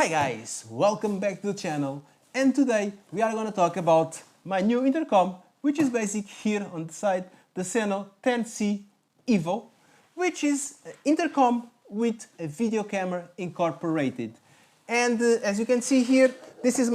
Hi guys, welcome back to the channel, and today we are going to talk about my new intercom, which is basic here on the side, the Sena 10C EVO, which is intercom with a video camera incorporated. And as you can see here, this is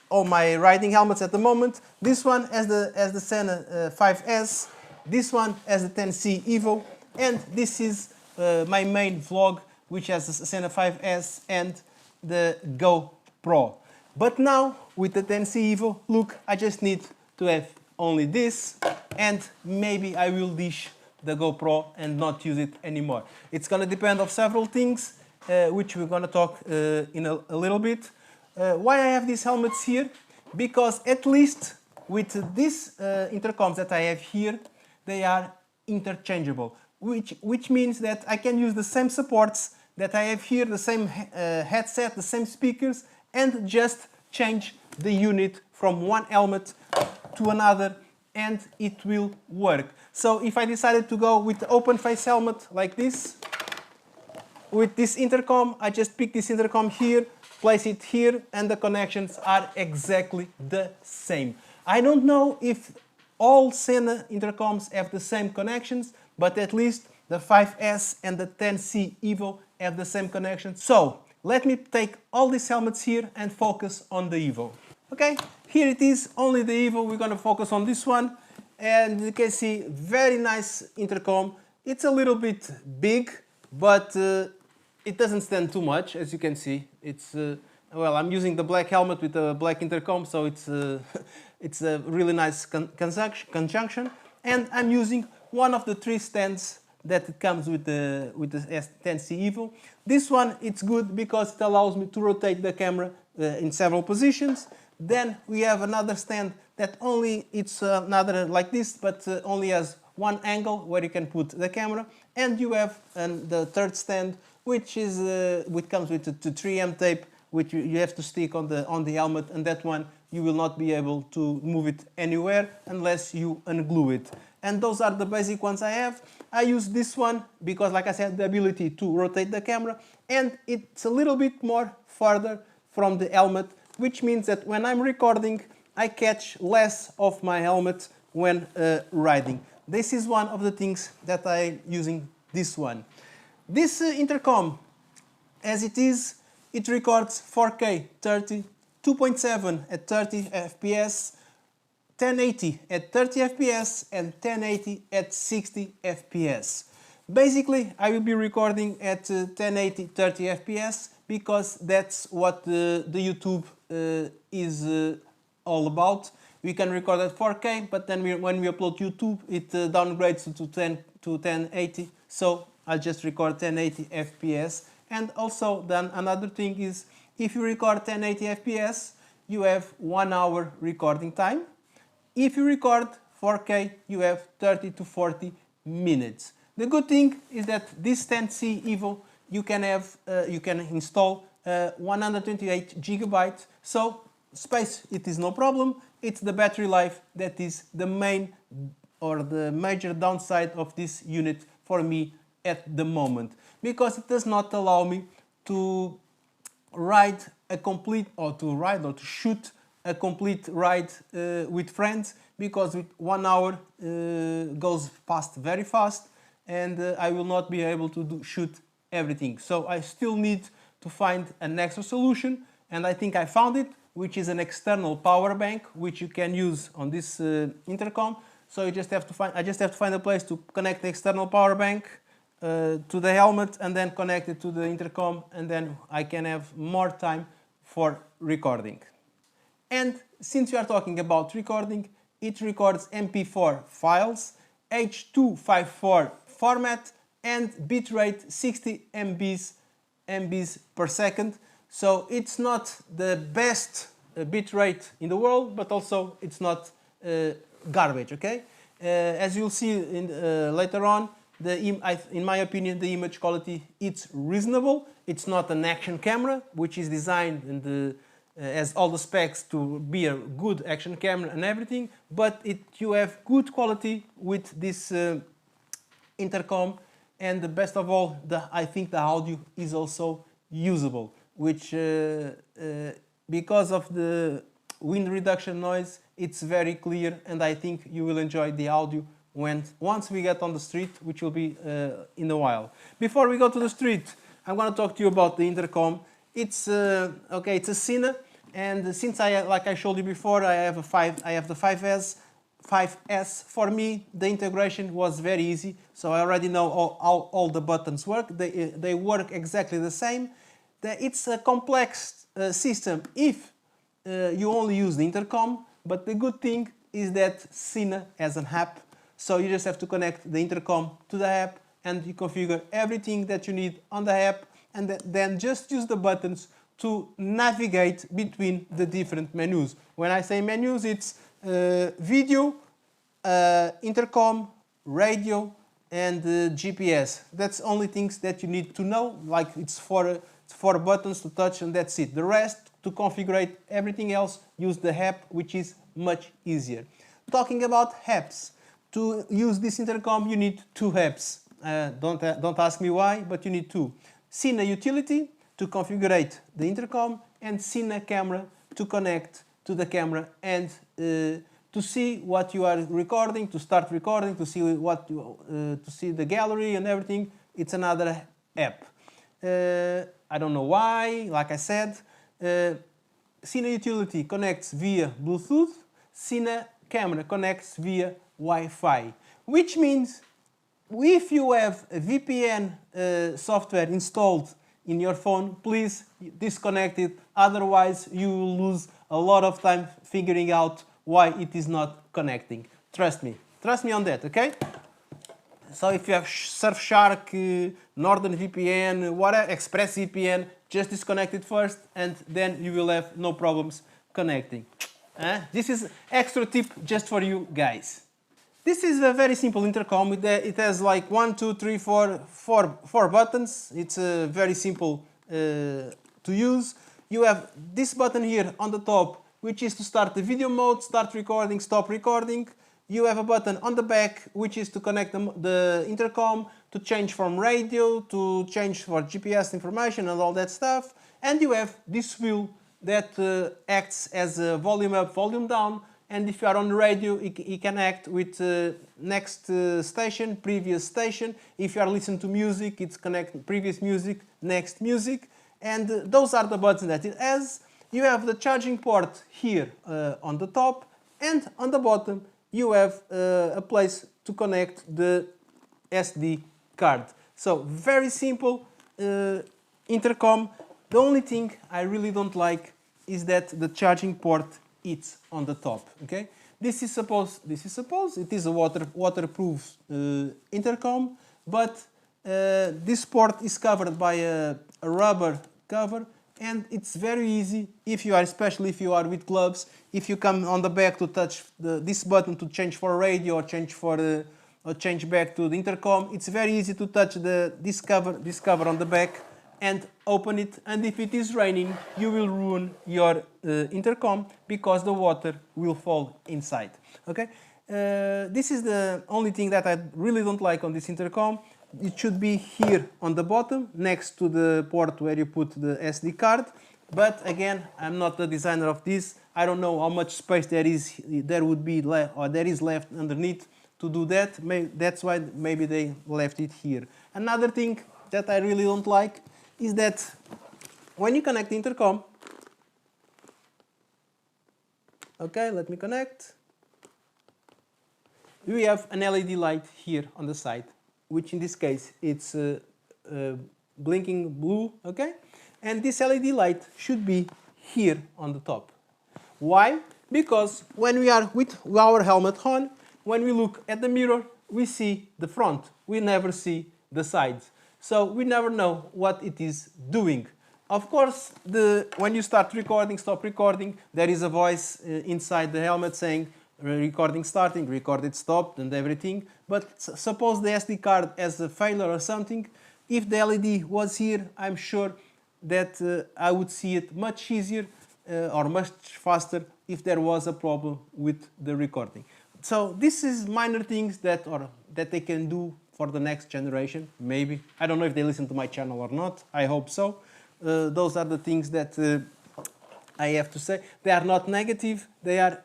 all my riding helmets at the moment. This one has the Sena 5S, this one has the 10C EVO, and this is my main vlog, which has the Sena 5S and the GoPro. But now with the 10C EVO, look, I just need to have only this, and maybe I will dish the GoPro and not use it anymore. It's gonna depend on several things, which we're gonna talk in a little bit. Why I have these helmets here? Because at least with these intercoms that I have here, they are interchangeable, which means that I can use the same supports that I have here, the same headset, the same speakers, and just change the unit from one helmet to another, and it will work. So if I decided to go with the open face helmet like this, with this intercom, I just pick this intercom here, place it here, and the connections are exactly the same. I don't know if all Sena intercoms have the same connections, but at least the 5S and the 10C EVO have the same connection. So let me take all these helmets here and focus on the EVO. Okay, here it is, only the EVO. We're gonna focus on this one, and you can see very nice intercom. It's a little bit big, but it doesn't stand too much, as you can see. It's well, I'm using the black helmet with the black intercom, so it's it's a really nice conjunction, and I'm using one of the three stands that it comes with the 10C EVO. This one, it's good because it allows me to rotate the camera in several positions. Then we have another stand that it's another like this, but only has one angle where you can put the camera. And you have the third stand, which comes with the 3M tape, which you have to stick on the helmet, and that one you will not be able to move it anywhere unless you unglue it. And those are the basic ones I have. I use this one because, like I said, the ability to rotate the camera, and it's a little bit more farther from the helmet, which means that when I'm recording, I catch less of my helmet when riding. This is one of the things that I'm using this one. This intercom, as it is, it records 4K 30, 2.7 at 30 FPS, 1080 at 30 FPS, and 1080 at 60 FPS. Basically, I will be recording at 1080 30 FPS because that's what the YouTube is all about. We can record at 4K, but then when we upload YouTube, it downgrades to 1080. So I'll just record 1080 FPS. And also, then another thing is, if you record 1080 FPS, you have 1 hour recording time. If you record 4K, you have 30 to 40 minutes. The good thing is that this 10C EVO, you can install 128 gigabytes. So space, it is no problem. It's the battery life that is the main or the major downside of this unit for me at the moment, because it does not allow me to ride a complete or to shoot a complete ride with friends, because with 1 hour goes past very fast, and I will not be able to shoot everything. So I still need to find an extra solution, and I think I found it, which is an external power bank, which you can use on this intercom. So I just have to find a place to connect the external power bank to the helmet, and then connect it to the intercom, and then I can have more time for recording. And since we are talking about recording, it records MP4 files, H.254 format, and bitrate 60 MBs per second. So it's not the best bitrate in the world, but also it's not garbage, okay? As you'll see later on, in my opinion, the image quality, it's reasonable. It's not an action camera, which is designed and has all the specs to be a good action camera and everything, but you have good quality with this intercom, and the best of all, I think the audio is also usable. which because of the wind reduction noise, it's very clear, and I think you will enjoy the audio once we get on the street, which will be in a while. Before we go to the street, I'm going to talk to you about the intercom. It's okay. It's a Sena, and since like I showed you before, I have the 5S. 5S. For me, the integration was very easy, so I already know how all the buttons work. They work exactly the same. It's a complex system if you only use the intercom, but the good thing is that Sena has an app, so you just have to connect the intercom to the app and you configure everything that you need on the app, and then just use the buttons to navigate between the different menus. When I say menus, it's video, intercom, radio, and GPS. That's only things that you need to know, like it's four buttons to touch and that's it. The rest, to configure everything else, use the app, which is much easier. Talking about apps, to use this intercom you need two apps. Don't ask me why, but you need two. Sena Utility to configure the intercom, and Sena Camera to connect to the camera and to see what you are recording, to start recording, to see to see the gallery and everything. It's another app. I don't know why. Like I said, Sena Utility connects via Bluetooth. Sena Camera connects via Wi-Fi, which means if you have a VPN software installed in your phone, please disconnect it. Otherwise, you will lose a lot of time figuring out why it is not connecting. Trust me on that, okay? So if you have Surfshark, Northern VPN, whatever, ExpressVPN, just disconnect it first, and then you will have no problems connecting. This is extra tip just for you guys. This is a very simple intercom. It has like 1, 2, 3, 4 buttons. It's very simple to use. You have this button here on the top, which is to start the video mode, start recording, stop recording. You have a button on the back, which is to connect the intercom, to change from radio, to change for GPS information and all that stuff. And you have this wheel that acts as a volume up, volume down. And if you are on the radio, it can act with next station, previous station. If you are listening to music, it's connect previous music, next music. And those are the buttons that it has. You have the charging port here on the top, and on the bottom you have a place to connect the SD card. So very simple intercom. The only thing I really don't like is that the charging port is on the top. Okay, this is supposed it is a waterproof intercom, but this port is covered by a rubber cover, and it's very easy if you are, especially if you are with gloves, if you come on the back to touch this button to change for radio or change back to the intercom. It's very easy to touch this cover on the back and open it, and if it is raining you will ruin your intercom because the water will fall inside. Okay, this is the only thing that I really don't like on this intercom. It should be here on the bottom next to the port where you put the SD card, but again, I'm not the designer of this. I don't know how much space there is left underneath to do that. That's why maybe they left it here. Another thing that I really don't like is that when you connect the intercom, okay, let me connect. We have an LED light here on the side, which in this case it's blinking blue, okay? And this LED light should be here on the top. Why? Because when we are with our helmet on, when we look at the mirror, we see the front. We never see the sides. So we never know what it is doing. Of course, when you start recording, stop recording, there is a voice inside the helmet saying recording starting, recorded stopped, and everything. But suppose the SD card has a failure or something, if the LED was here, I'm sure that I would see it much easier or much faster if there was a problem with the recording. So this is minor things that they can do for the next generation, maybe. I don't know if they listen to my channel or not. I hope so. those are the things that I have to say. They are not negative, they are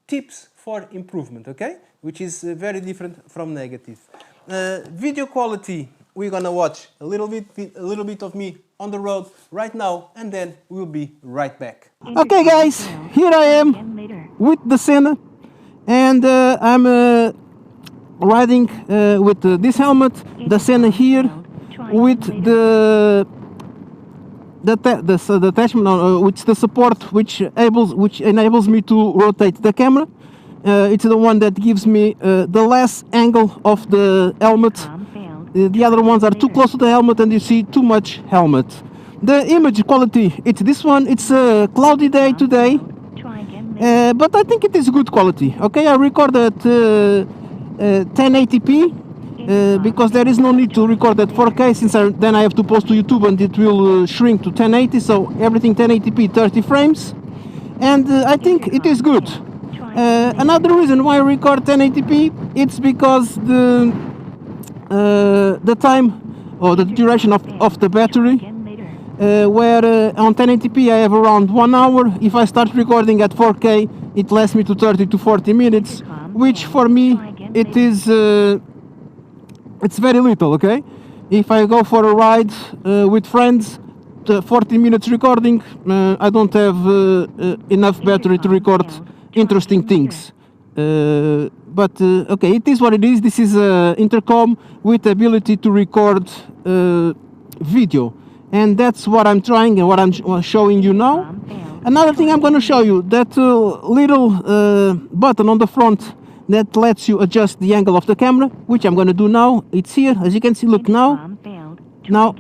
tips for improvement, okay? Which is very different from negative. Video quality, we're gonna watch a little bit of me on the road right now, and then we'll be right back. Okay guys, here I am with the Sena, and I'm riding with this helmet, the Sena here, with the attachment, which the support which enables me to rotate the camera. It's the one that gives me the less angle of the helmet. The other ones are too close to the helmet and you see too much helmet. The image quality, it's this one. It's a cloudy day today, but I think it is good quality. Okay, I record at 1080p because there is no need to record at 4K, since then I have to post to YouTube and it will shrink to 1080, so everything 1080p, 30 frames, and I think it is good. Another reason why I record 1080p, it's because the time or the duration of the battery, where on 1080p I have around 1 hour. If I start recording at 4K, it lasts me to 30 to 40 minutes, which for me it is it's very little. Okay, if I go for a ride with friends, 40 minutes recording, I don't have enough battery to record interesting things. But okay, it is what it is. This is an intercom with the ability to record video, and that's what I'm trying and what I'm showing you now. Another thing I'm going to show you, that little button on the front that lets you adjust the angle of the camera, which I'm going to do now. It's here, as you can see. Look now. Now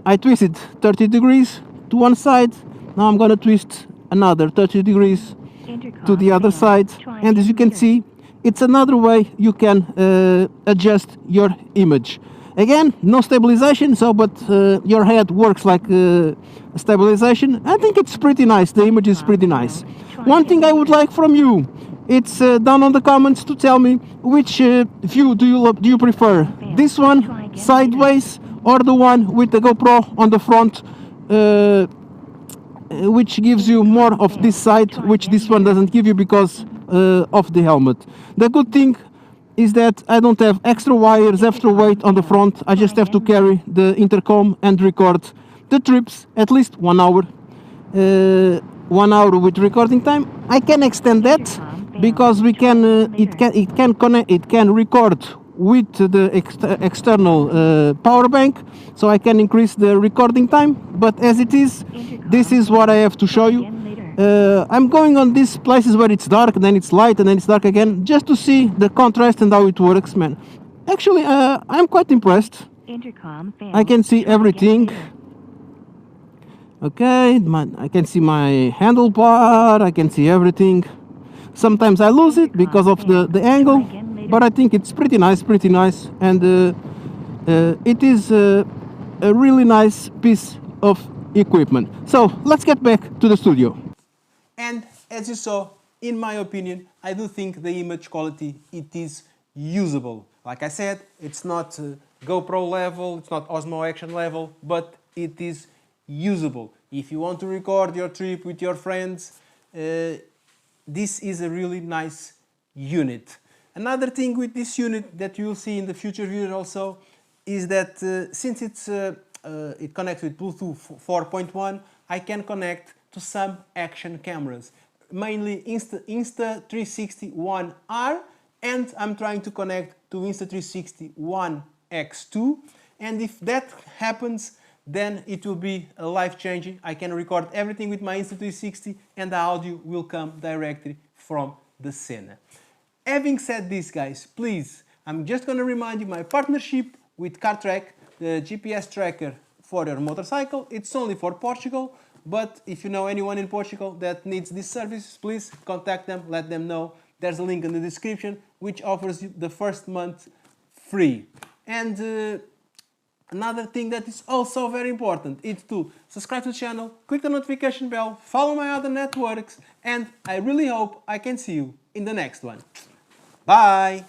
I twisted 30 degrees to one side. Now I'm going to twist another 30 degrees to the other side, and as you can see, it's another way you can adjust your image. Again, no stabilization, so but your head works like stabilization. I think it's pretty nice. The image is pretty nice. One thing I would like from you, it's down on the comments to tell me which view do you prefer. This one sideways, or the one with the GoPro on the front, which gives you more of this side, which this one doesn't give you because of the helmet. The good thing is that I don't have extra wires, extra weight on the front. I just have to carry the intercom and record the trips at least 1 hour. 1 hour with recording time. I can extend that because we can it can record with the external power bank, so I can increase the recording time. But as it is, this is what I have to show you. I'm going on these places where it's dark, and then it's light, and then it's dark again, just to see the contrast and how it works, man. Actually, I'm quite impressed. I can see everything. Okay, I can see my handlebar, I can see everything. Sometimes I lose it because of the angle, but I think it's pretty nice, and it is a really nice piece of equipment. So let's get back to the studio. And as you saw, in my opinion, I do think the image quality, it is usable. Like I said, it's not GoPro level, it's not Osmo Action level, but it is usable. If you want to record your trip with your friends, this is a really nice unit. Another thing with this unit that you'll see in the future video also is that since it connects with Bluetooth 4.1, I can connect to some action cameras, mainly Insta360 One R, and I'm trying to connect to Insta360 One X2, and if that happens, then it will be life-changing. I can record everything with my Insta360 and the audio will come directly from the Sena. Having said this, guys, please, I'm just going to remind you my partnership with CarTrack, the GPS tracker for your motorcycle. It's only for Portugal, but if you know anyone in Portugal that needs this service, please contact them, let them know. There's a link in the description which offers you the first month free. And another thing that is also very important is to subscribe to the channel, click the notification bell, follow my other networks, and I really hope I can see you in the next one. Bye!